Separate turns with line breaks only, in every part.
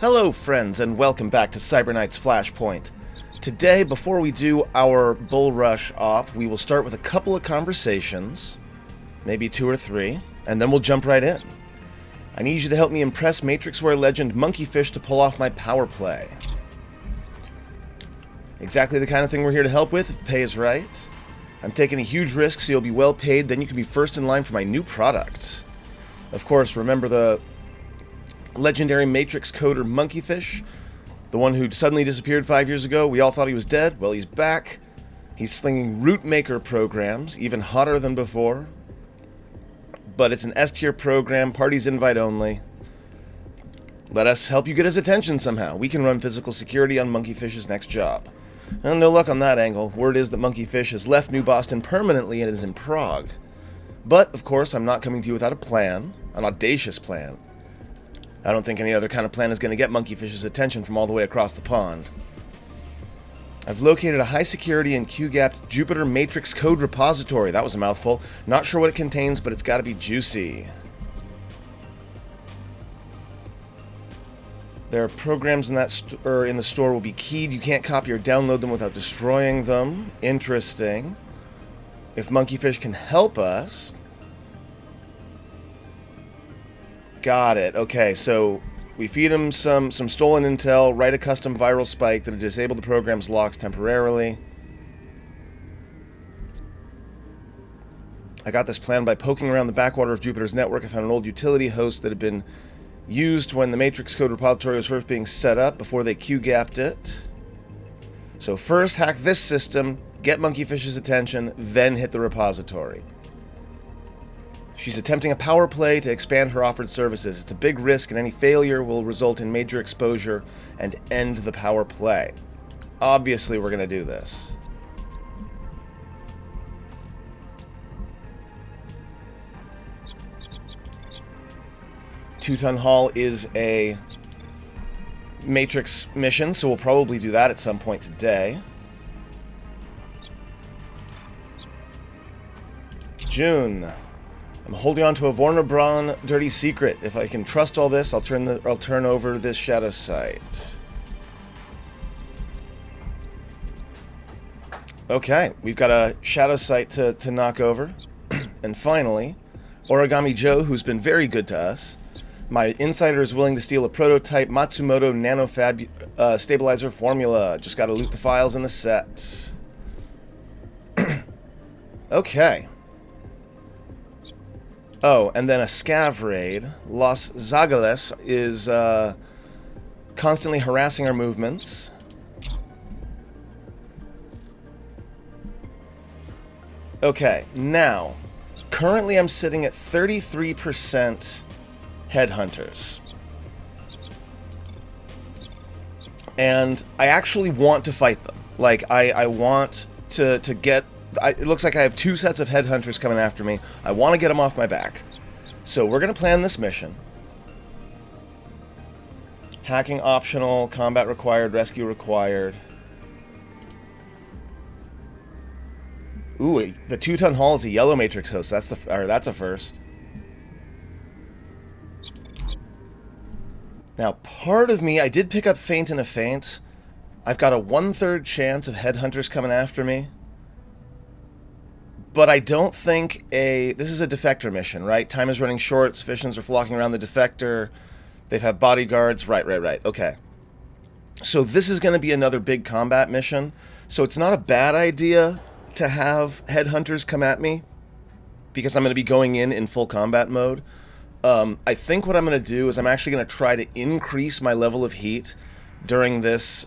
Hello friends, and welcome back to Cyber Knight's Flashpoint. Today, before we do our Bull Rush op, we will start with a couple of conversations, maybe 2 or 3, and then we'll jump right in. I need you to help me impress Matrixware legend Monkeyfish to pull off my power play. Exactly the kind of thing we're here to help with, if pay is right. I'm taking a huge risk, so you'll be well paid, then you can be first in line for my new product. Of course, remember the legendary Matrix coder Monkeyfish? The one who suddenly disappeared 5 years ago? We all thought he was dead. Well, he's back. He's slinging root maker programs, even hotter than before. But it's an S-tier program, parties invite only. Let us help you get his attention somehow. We can run physical security on Monkeyfish's next job. And no luck on that angle. Word is that Monkeyfish has left New Boston permanently and is in Prague. But, of course, I'm not coming to you without a plan. An audacious plan. I don't think any other kind of plan is going to get Monkeyfish's attention from all the way across the pond. I've located a high-security and Q-gapped Jupiter Matrix code repository. That was a mouthful. Not sure what it contains, but it's got to be juicy. Their programs in that in the store will be keyed. You can't copy or download them without destroying them. Interesting. If Monkeyfish can help us... Got it. Okay, so we feed him some stolen intel, write a custom viral spike that'll disable the program's locks temporarily. I got this plan by poking around the backwater of Jupiter's network. I found an old utility host that had been used when the Matrix code repository was first being set up before they Q-gapped it. So first hack this system, get Monkeyfish's attention, then hit the repository. She's attempting a power play to expand her offered services. It's a big risk, and any failure will result in major exposure and end the power play. Obviously, we're going to do this. Two-Ton Hall is a Matrix mission, so we'll probably do that at some point today. June. I'm holding on to a Vornabron dirty secret. If I can trust all this, I'll turn over this shadow site. Okay, we've got a shadow site to knock over. And finally, Origami Joe, who's been very good to us. My insider is willing to steal a prototype Matsumoto nanofab stabilizer formula. Just got to loot the files in the set. Okay. Oh, and then a scav raid. Los Zagales is constantly harassing our movements. Okay, now, currently I'm sitting at 33% Headhunters. And I actually want to fight them. Like, I want to get... it looks like I have 2 sets of Headhunters coming after me. I want to get them off my back. So we're going to plan this mission. Hacking optional, combat required, rescue required. Ooh, the Two-Ton Hall is a yellow Matrix host. That's a first. Now, part of me, I did pick up Feint in a Feint. I've got a 1/3 chance of Headhunters coming after me. But I don't think this is a defector mission, right? Time is running short, suspicions are flocking around the defector. They've had bodyguards. Right. Okay. So this is going to be another big combat mission. So it's not a bad idea to have Headhunters come at me, because I'm going to be going in full combat mode. I think what I'm going to do is I'm actually going to try to increase my level of heat during this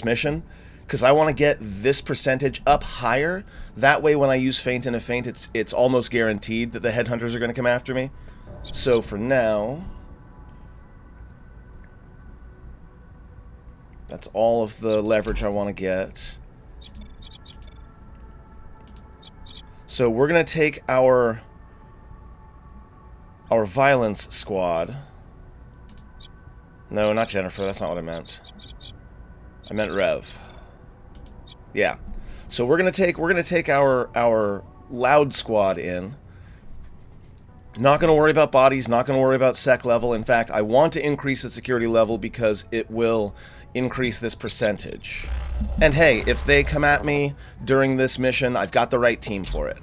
mission. Because I want to get this percentage up higher. That way, when I use Feint in a Feint, it's almost guaranteed that the Headhunters are going to come after me. So for now, that's all of the leverage I want to get. So we're going to take our violence squad. No, not Jennifer. That's not what I meant. I meant Rev. Yeah. So we're gonna take our loud squad in. Not going to worry about bodies, not going to worry about sec level. In fact, I want to increase the security level because it will increase this percentage. And hey, if they come at me during this mission, I've got the right team for it.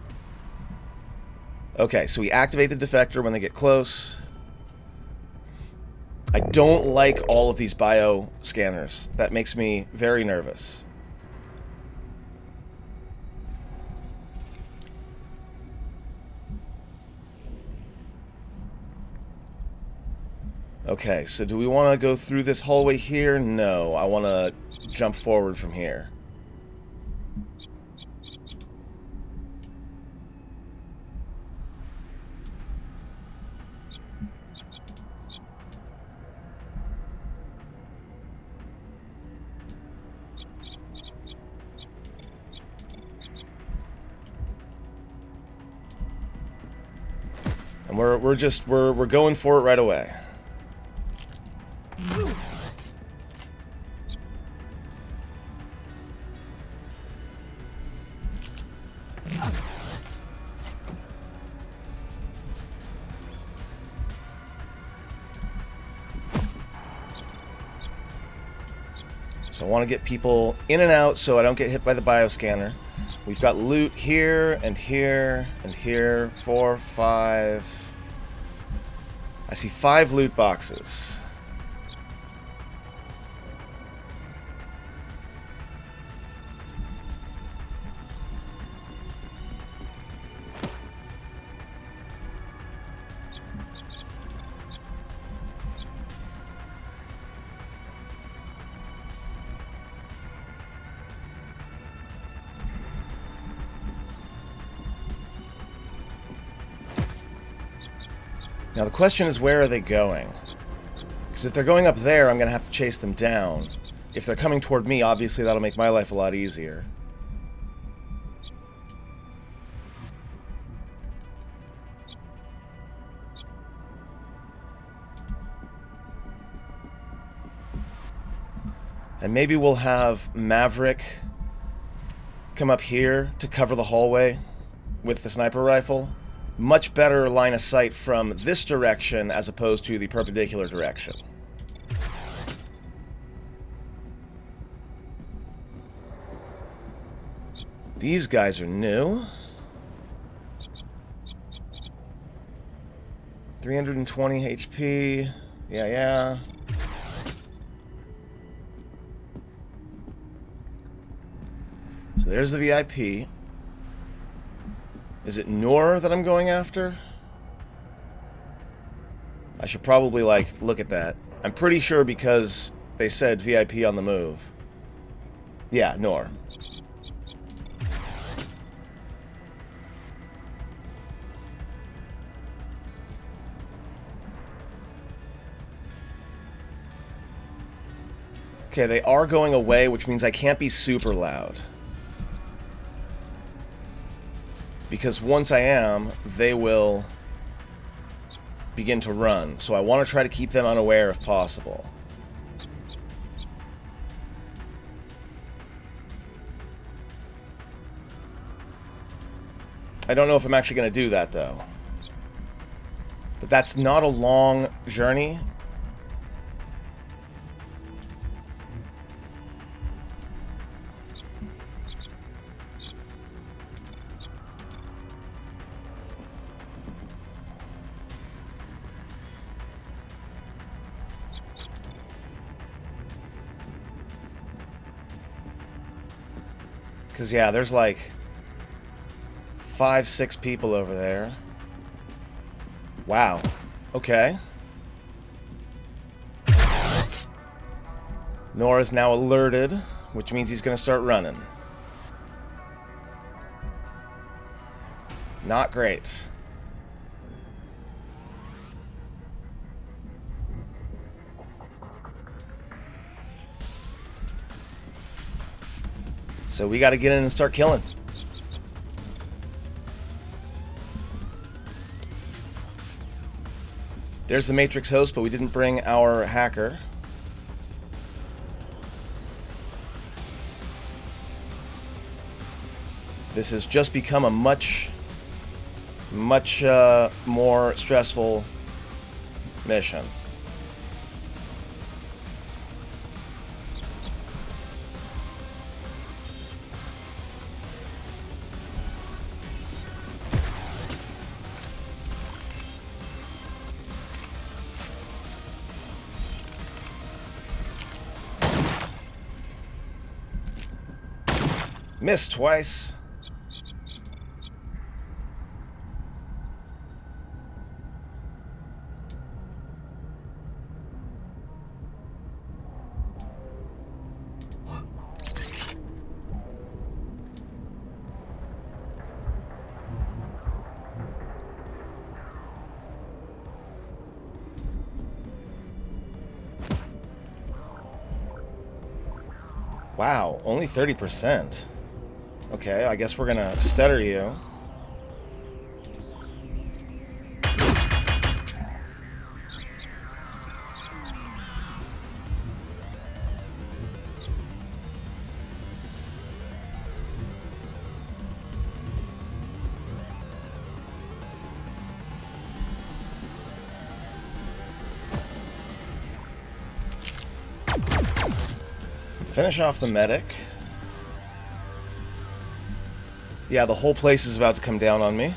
Okay, so we activate the defector when they get close. I don't like all of these bio scanners. That makes me very nervous. Okay, so do we want to go through this hallway here? No, I want to jump forward from here. And we're going for it right away. So I want to get people in and out so I don't get hit by the bioscanner. We've got loot here and here and here. 4, 5. I see 5 loot boxes. Now the question is, where are they going? Because if they're going up there, I'm going to have to chase them down. If they're coming toward me, obviously that'll make my life a lot easier. And maybe we'll have Maverick come up here to cover the hallway with the sniper rifle. Much better line of sight from this direction as opposed to the perpendicular direction. These guys are new. 320 HP. Yeah. So there's the VIP. Is it Noor that I'm going after? I should probably, look at that. I'm pretty sure because they said VIP on the move. Yeah, Noor. Okay, they are going away, which means I can't be super loud. Because once I am, they will begin to run. So I want to try to keep them unaware if possible. I don't know if I'm actually going to do that, though. But that's not a long journey. Because, yeah, there's 5, 6 people over there. Wow. Okay. Nora's now alerted, which means he's going to start running. Not great. So we got to get in and start killing. There's the Matrix host, but we didn't bring our hacker. This has just become a much Much more stressful mission. Missed twice. Wow, only 30%. Okay, I guess we're gonna stutter you. Finish off the medic. Yeah, the whole place is about to come down on me.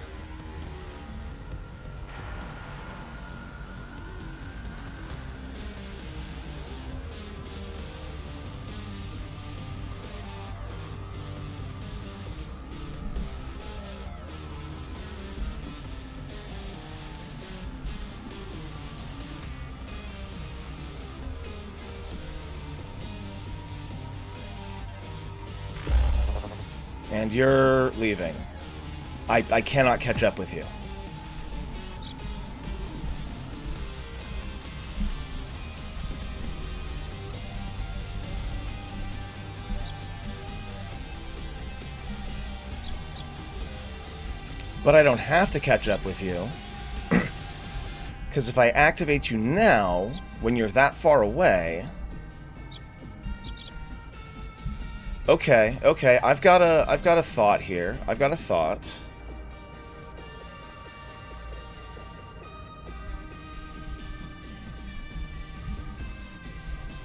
And you're leaving. I cannot catch up with you. But I don't have to catch up with you. Because if I activate you now, when you're that far away... Okay, I've got a thought here. I've got a thought.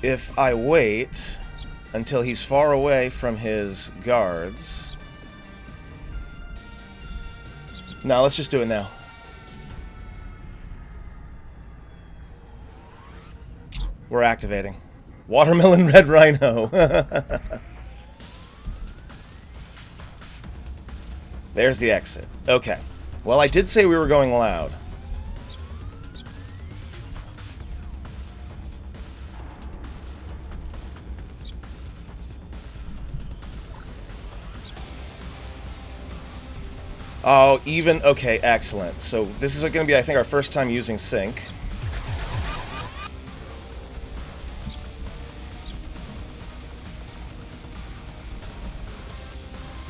If I wait until he's far away from his guards... No, let's just do it now. We're activating. Watermelon Red Rhino. There's the exit. Okay. Well, I did say we were going loud. Oh, even... Okay, excellent. So this is going to be, I think, our first time using sync.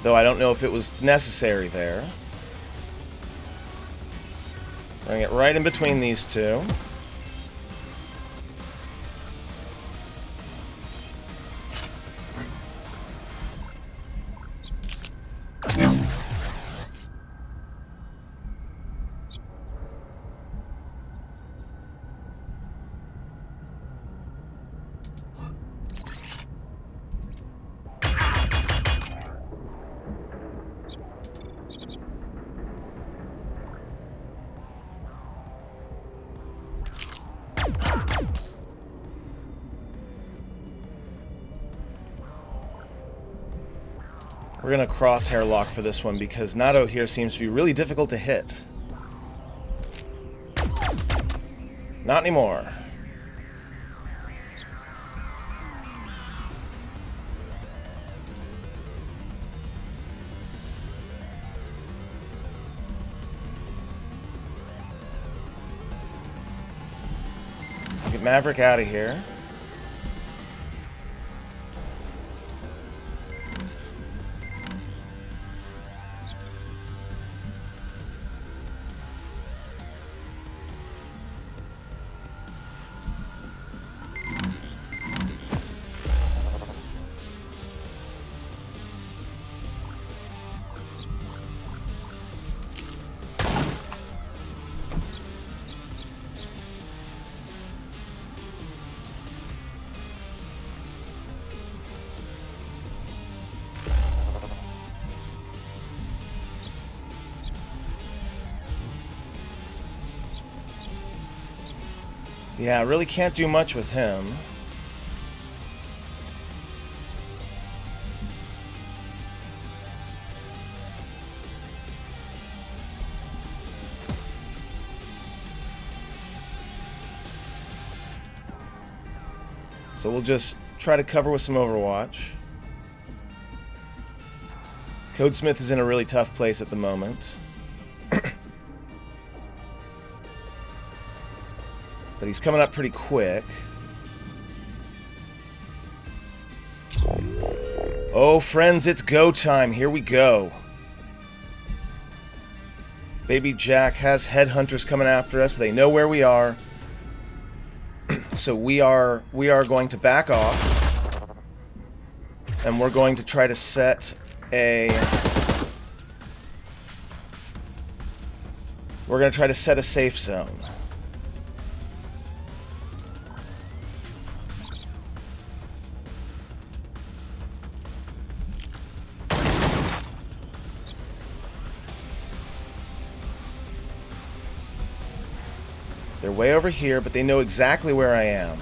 Though I don't know if it was necessary there. Bring it right in between these two. We're going to crosshair lock for this one because Nato here seems to be really difficult to hit. Not anymore. Get Maverick out of here. Yeah, I really can't do much with him. So we'll just try to cover with some Overwatch. Codesmith is in a really tough place at the moment. But he's coming up pretty quick. Oh, friends, it's go time. Here we go. Baby Jack has Headhunters coming after us. They know where we are. So we are going to back off, and we're going to try to set a safe zone. They're way over here, but they know exactly where I am.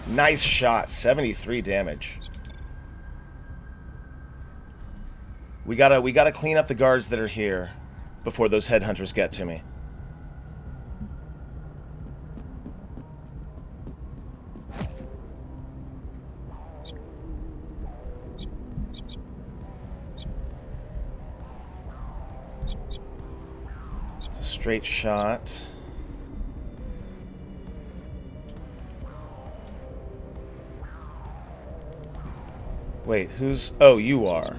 Nice shot, 73 damage. We gotta clean up the guards that are here before those Headhunters get to me. It's a straight shot. Wait, who's... Oh, you are.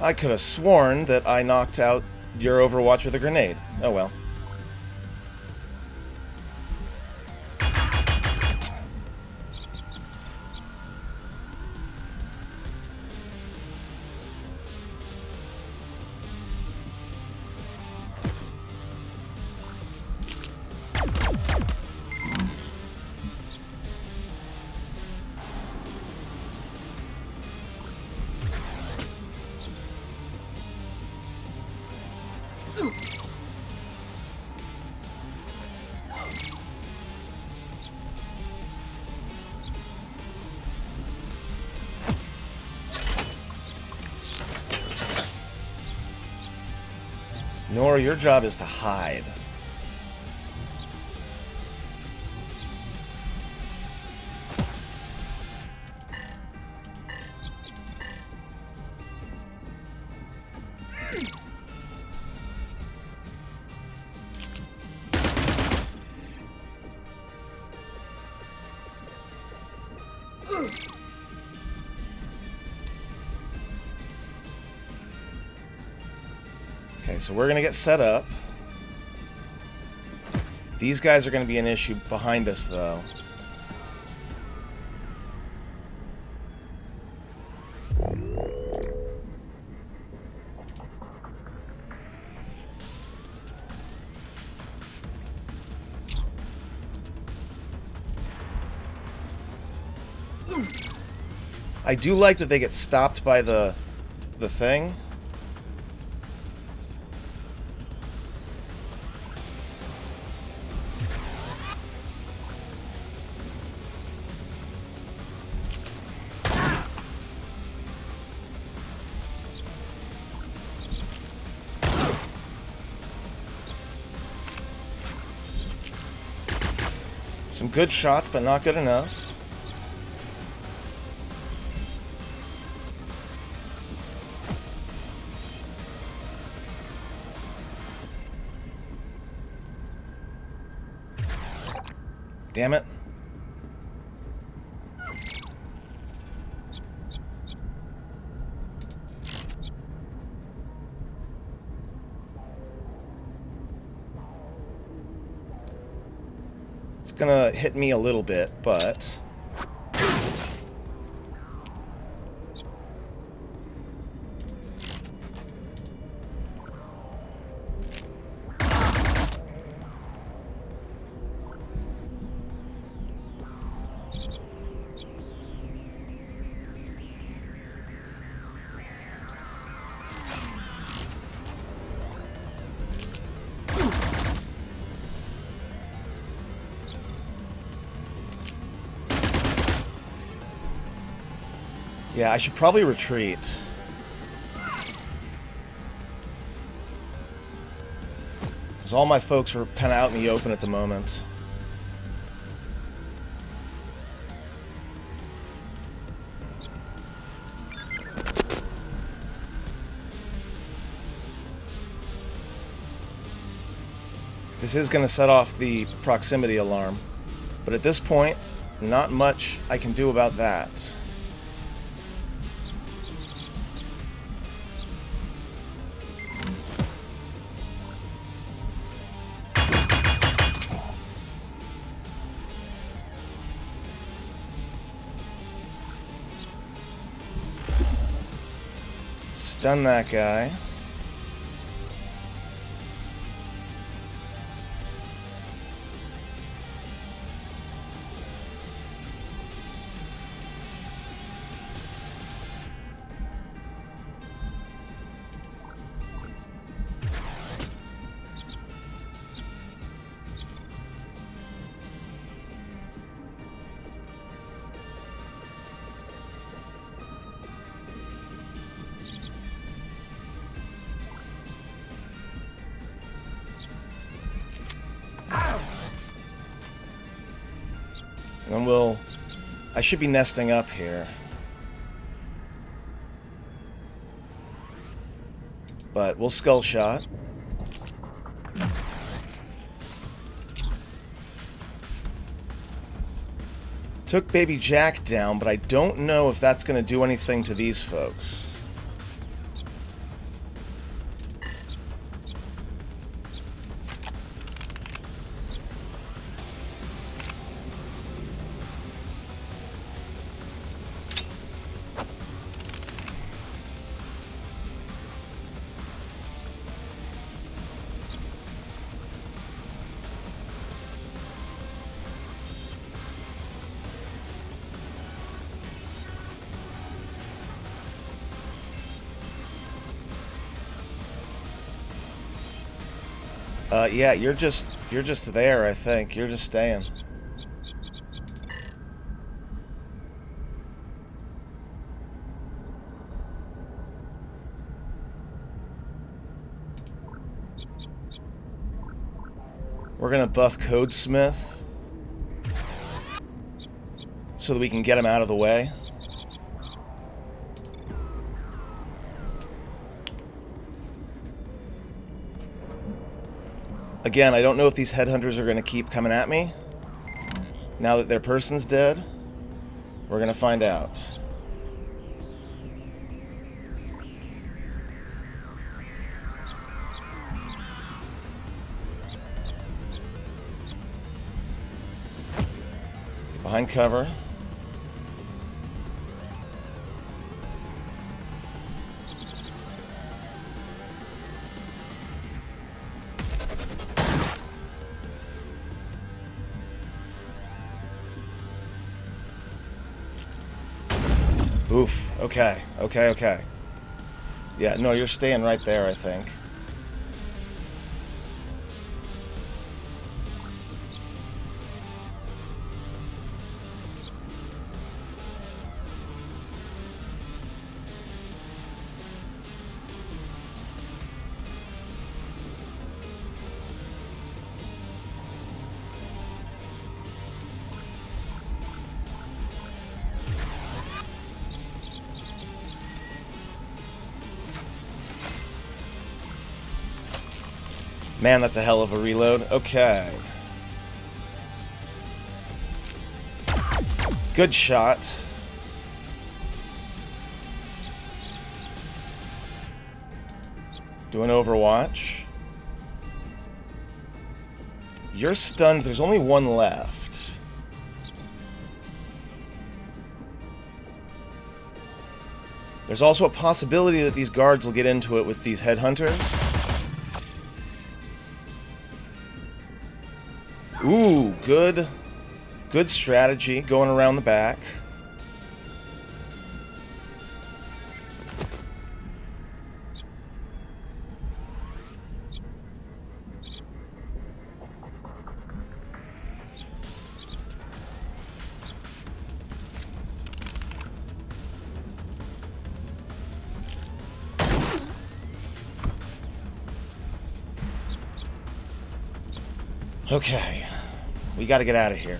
I could have sworn that I knocked out your Overwatch with a grenade. Oh well. Nora, your job is to hide. Okay, so we're going to get set up. These guys are going to be an issue behind us, though. I do like that they get stopped by the thing. Some good shots, but not good enough. Damn it. It's gonna hit me a little bit, but... yeah, I should probably retreat. Because all my folks are kind of out in the open at the moment. This is going to set off the proximity alarm. But at this point, not much I can do about that. Stun that guy. And then I should be nesting up here. But we'll skull shot. Took Baby Jack down, but I don't know if that's going to do anything to these folks. Yeah, you're just there, I think. You're just staying. We're gonna buff Codesmith so that we can get him out of the way. Again, I don't know if these headhunters are going to keep coming at me. Now that their person's dead, we're going to find out. Behind cover. Oof. Okay. Okay. Yeah, no, you're staying right there, I think. Man, that's a hell of a reload. Okay. Good shot. Doing Overwatch. You're stunned. There's only one left. There's also a possibility that these guards will get into it with these headhunters. Ooh, good strategy going around the back. Okay, we gotta get out of here.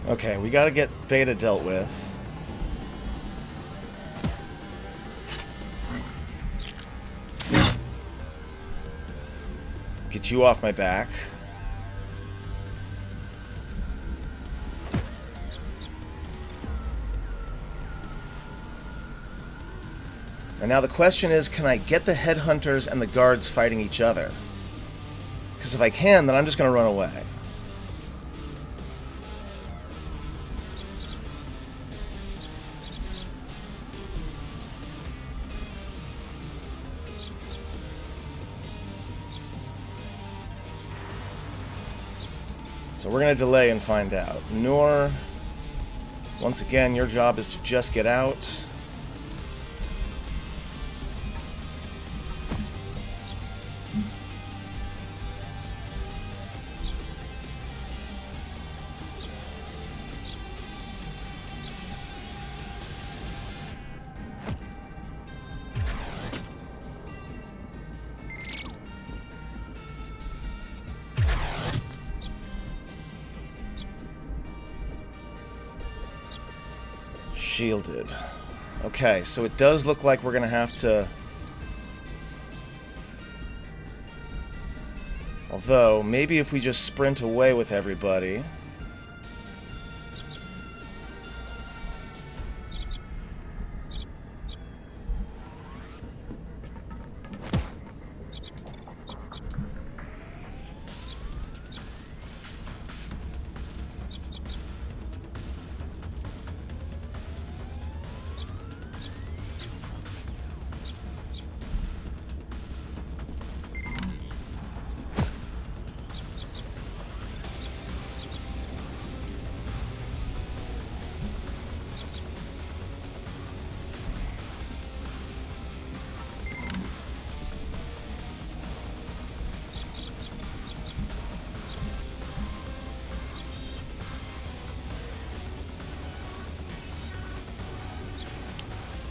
Okay, we gotta get Beta dealt with. Get you off my back. And now the question is, can I get the headhunters and the guards fighting each other? Because if I can, then I'm just gonna run away. So we're going to delay and find out. Noor, once again, your job is to just get out. Shielded. Okay, so it does look like we're gonna have to... Although, maybe if we just sprint away with everybody...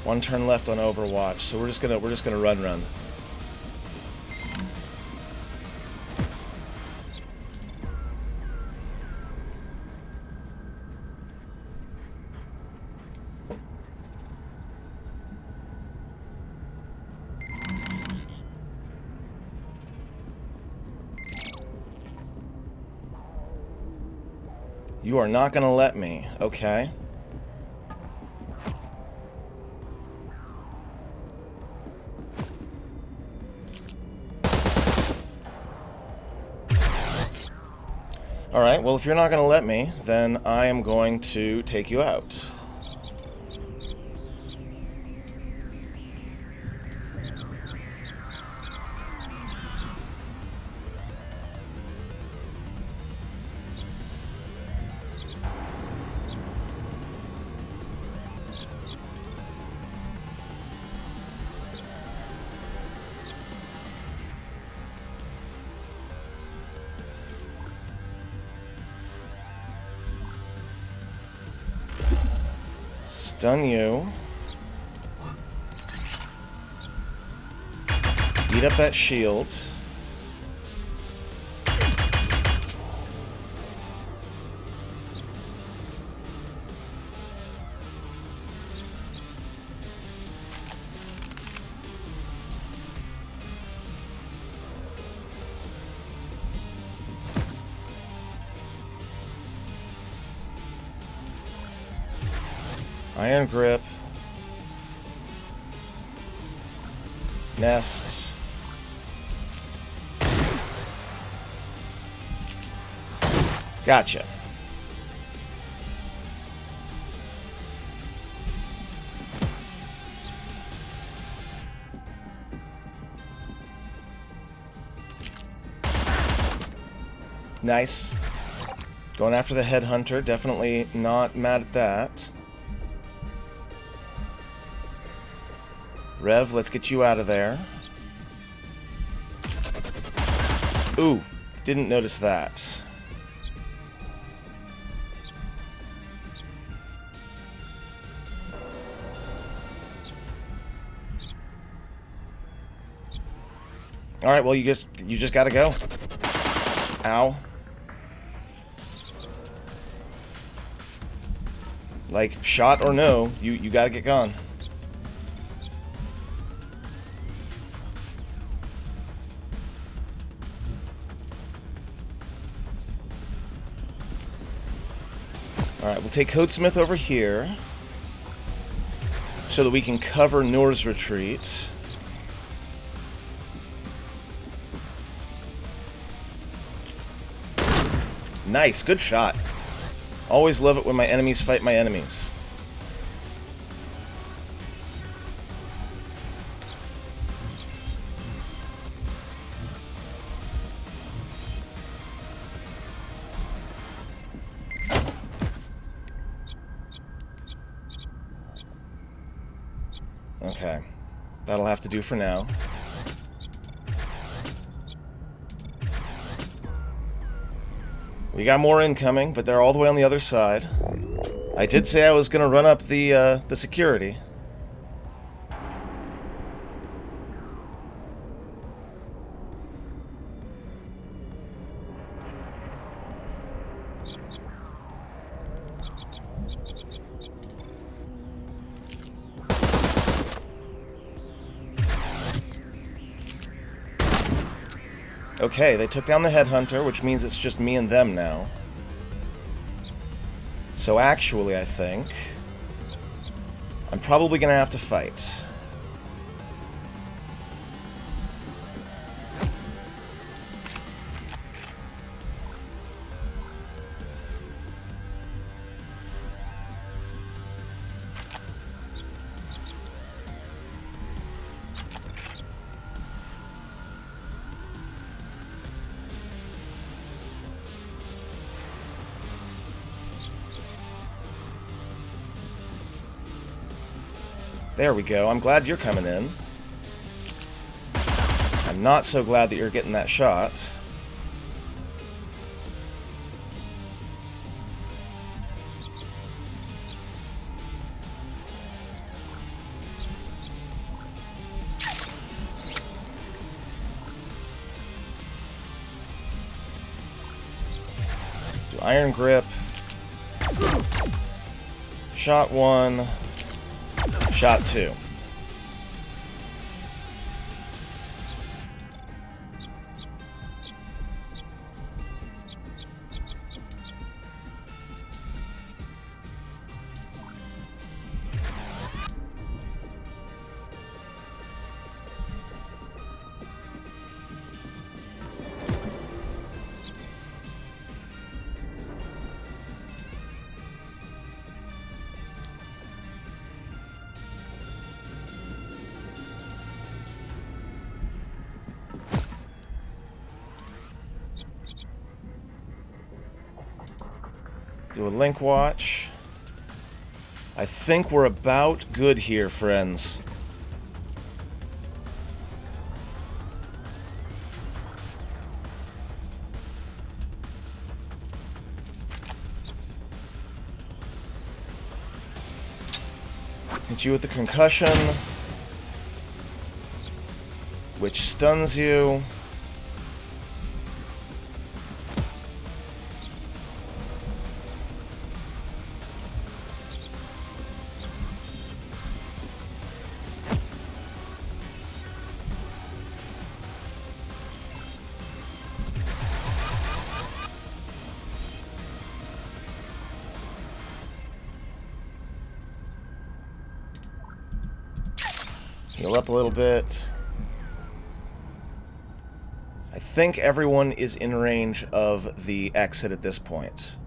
One turn left on Overwatch, so we're just gonna run. You are not gonna let me, okay? Alright, well, if you're not going to let me, then I am going to take you out. Stun you. Beat up that shield. Iron grip. Nest. Gotcha. Nice. Going after the Headhunter. Definitely not mad at that. Rev, let's get you out of there. Ooh, didn't notice that. Alright, well you just gotta go. Ow. Like, shot or no, you gotta get gone. Alright, we'll take Codesmith over here so that we can cover Noor's retreat. Nice, good shot. Always love it when my enemies fight my enemies. Okay, that'll have to do for now. We got more incoming, but they're all the way on the other side. I did say I was going to run up the security. Okay, they took down the Headhunter, which means it's just me and them now. So actually, I think I'm probably going to have to fight. There we go. I'm glad you're coming in. I'm not so glad that you're getting that shot. Do Iron Grip. Shot 1. Shot 2. Do a link watch. I think we're about good here, friends. Hit you with the concussion, which stuns you. Heal up a little bit. I think everyone is in range of the exit at this point.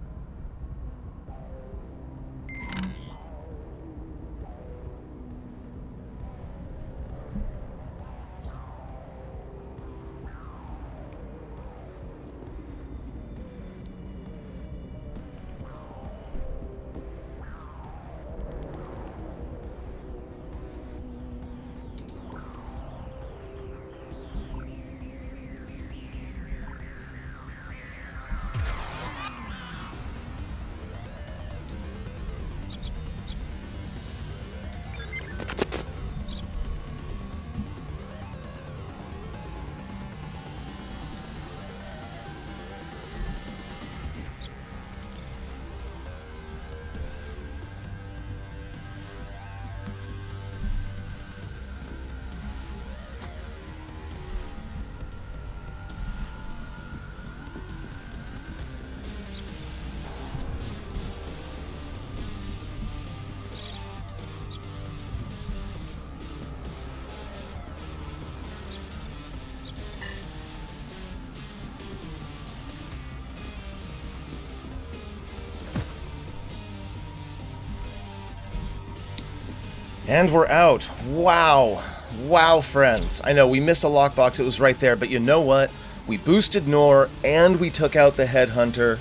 And we're out. Wow. Wow, friends. I know, we missed a lockbox. It was right there. But you know what? We boosted Nor, and we took out the Headhunter.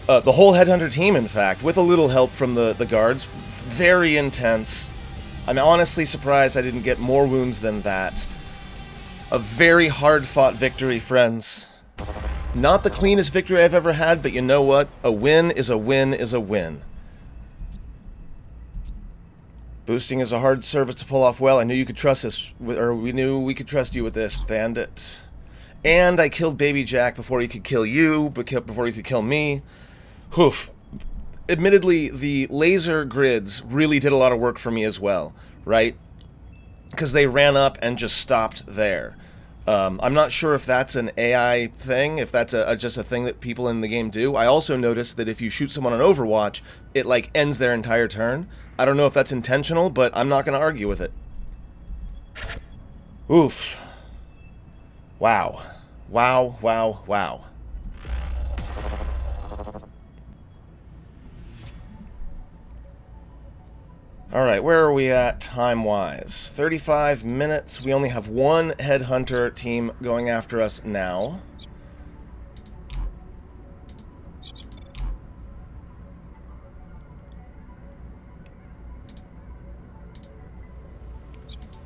The whole Headhunter team, in fact, with a little help from the guards. Very intense. I'm honestly surprised I didn't get more wounds than that. A very hard-fought victory, friends. Not the cleanest victory I've ever had, but you know what? A win is a win is a win. Boosting is a hard service to pull off well. I knew you could trust us, or we knew we could trust you with this, bandit. And I killed Baby Jack before he could kill you, before he could kill me. Oof. Admittedly, the laser grids really did a lot of work for me as well, right? Because they ran up and just stopped there. I'm not sure if that's an AI thing, if that's just a thing that people in the game do. I also noticed that if you shoot someone on Overwatch, it like ends their entire turn. I don't know if that's intentional, but I'm not going to argue with it. Oof. Wow. Wow, wow, wow. Alright, where are we at time-wise? 35 minutes. We only have one Headhunter team going after us now.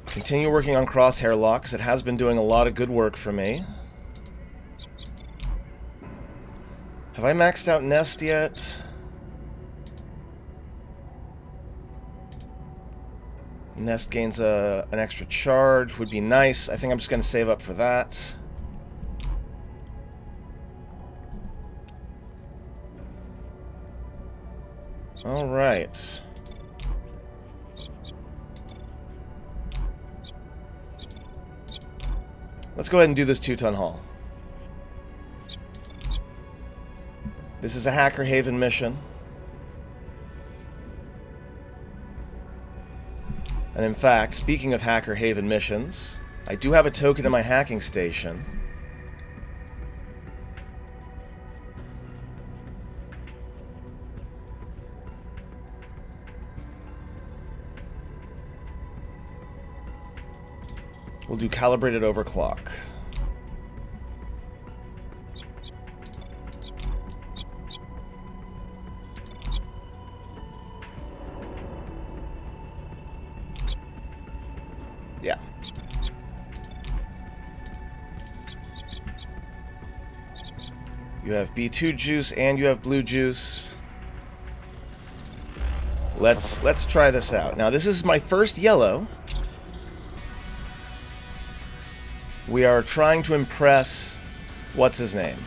Continue working on crosshair lock, because it has been doing a lot of good work for me. Have I maxed out Nest yet? Nest gains an extra charge, would be nice. I think I'm just going to save up for that. Alright. Let's go ahead and do this 2-ton haul. This is a Hacker Haven mission. And in fact, speaking of Hacker Haven missions, I do have a token in my hacking station. We'll do calibrated overclock. You have B2 juice and you have blue juice. Let's try this out. Now, this is my first yellow. We are trying to impress... what's his name?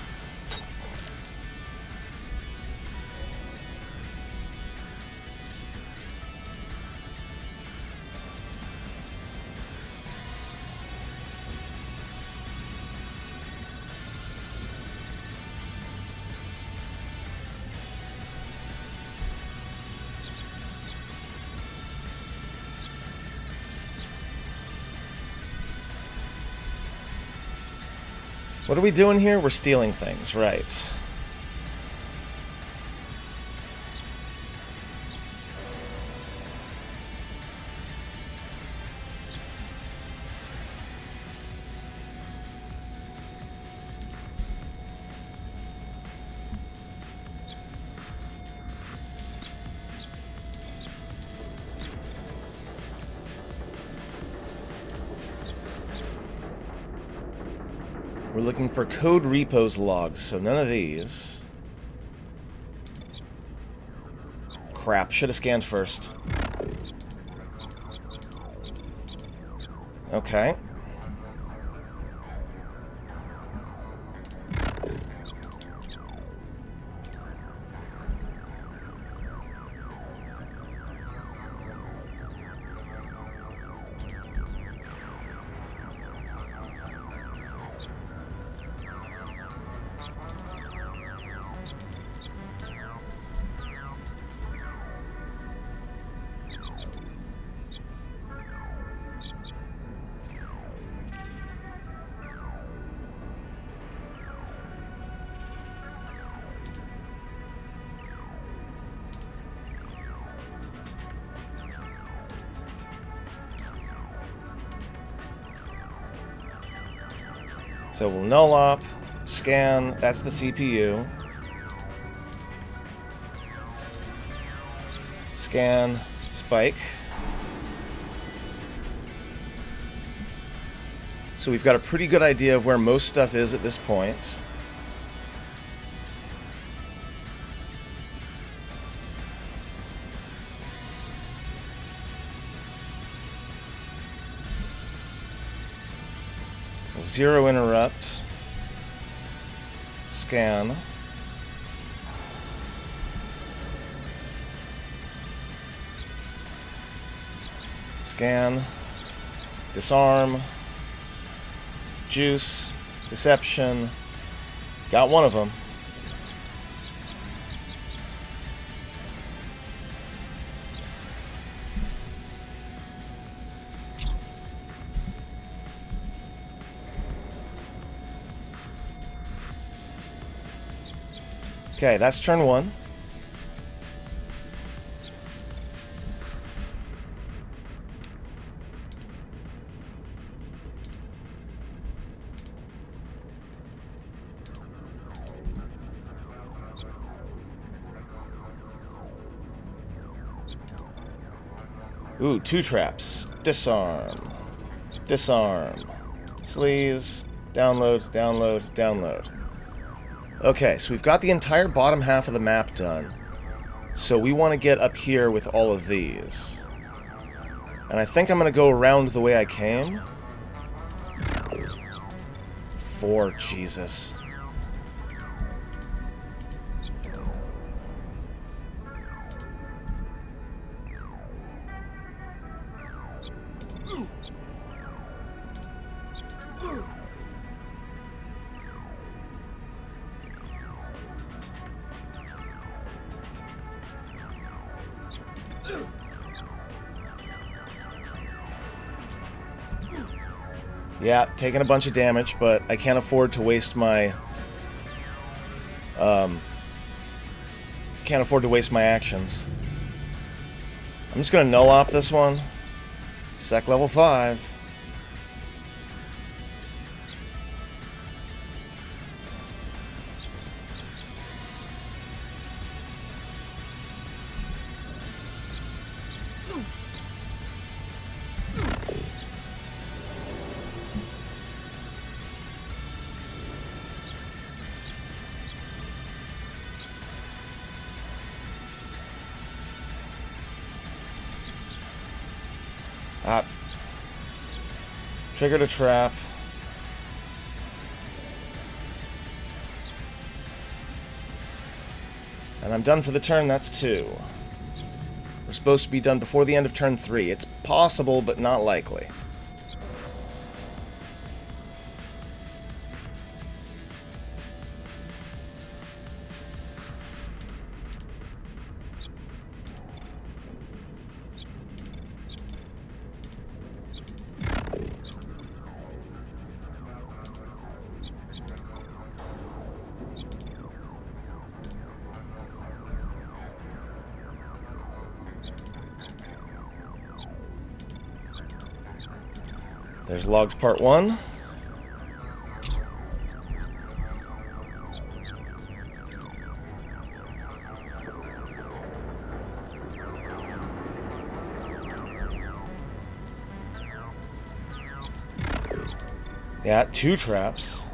What are we doing here? We're stealing things, right. We're looking for code repos logs, so none of these. Crap, should have scanned first. Okay. So we'll null op, scan, that's the CPU. Scan, spike. So we've got a pretty good idea of where most stuff is at this point. Zero interrupt. Scan. Scan. Disarm. Juice. Deception. Got one of them. Okay, that's turn one. Ooh, two traps. Disarm. Disarm. Sleaze. Download, download, download. Okay, so we've got the entire bottom half of the map done. So we want to get up here with all of these. And I think I'm going to go around the way I came. For Jesus. Yeah, taking a bunch of damage, but I can't afford to waste my... can't afford to waste my actions. I'm just gonna null op this one. Sec level 5. Ah. Triggered a trap. And I'm done for the turn, that's 2. We're supposed to be done before the end of turn 3. It's possible, but not likely. There's logs part 1. Yeah, 2 traps.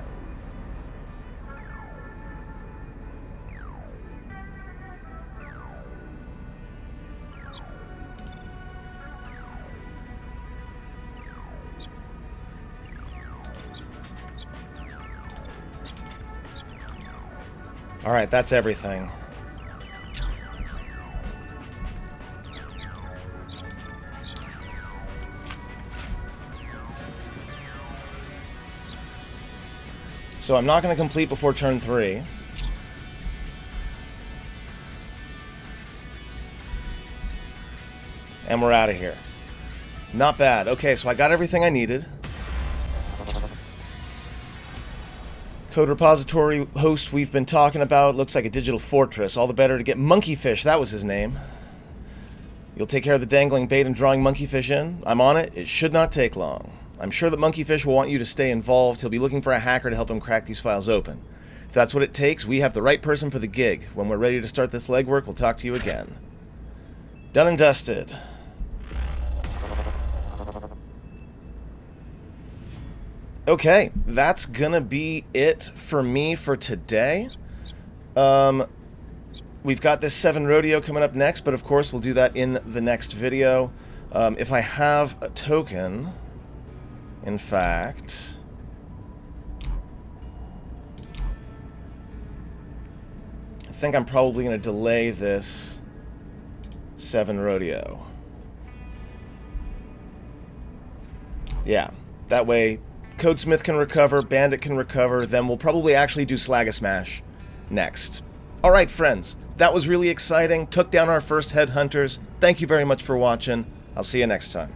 Alright, that's everything. So I'm not going to complete before turn 3. And we're out of here. Not bad. Okay, so I got everything I needed. Code repository host we've been talking about looks like a digital fortress. All the better to get Monkeyfish. That was his name. You'll take care of the dangling bait and drawing Monkeyfish in. I'm on it. It should not take long. I'm sure that Monkeyfish will want you to stay involved. He'll be looking for a hacker to help him crack these files open. If that's what it takes, we have the right person for the gig. When we're ready to start this legwork, we'll talk to you again. Done and dusted. Okay, that's gonna be it for me for today. We've got this 7 rodeo coming up next, but of course we'll do that in the next video. If I have a token, in fact, I think I'm probably gonna delay this 7 rodeo. Yeah, that way Codesmith can recover, Bandit can recover, then we'll probably actually do Slag-a-Smash next. Alright friends, that was really exciting. Took down our first Headhunters. Thank you very much for watching. I'll see you next time.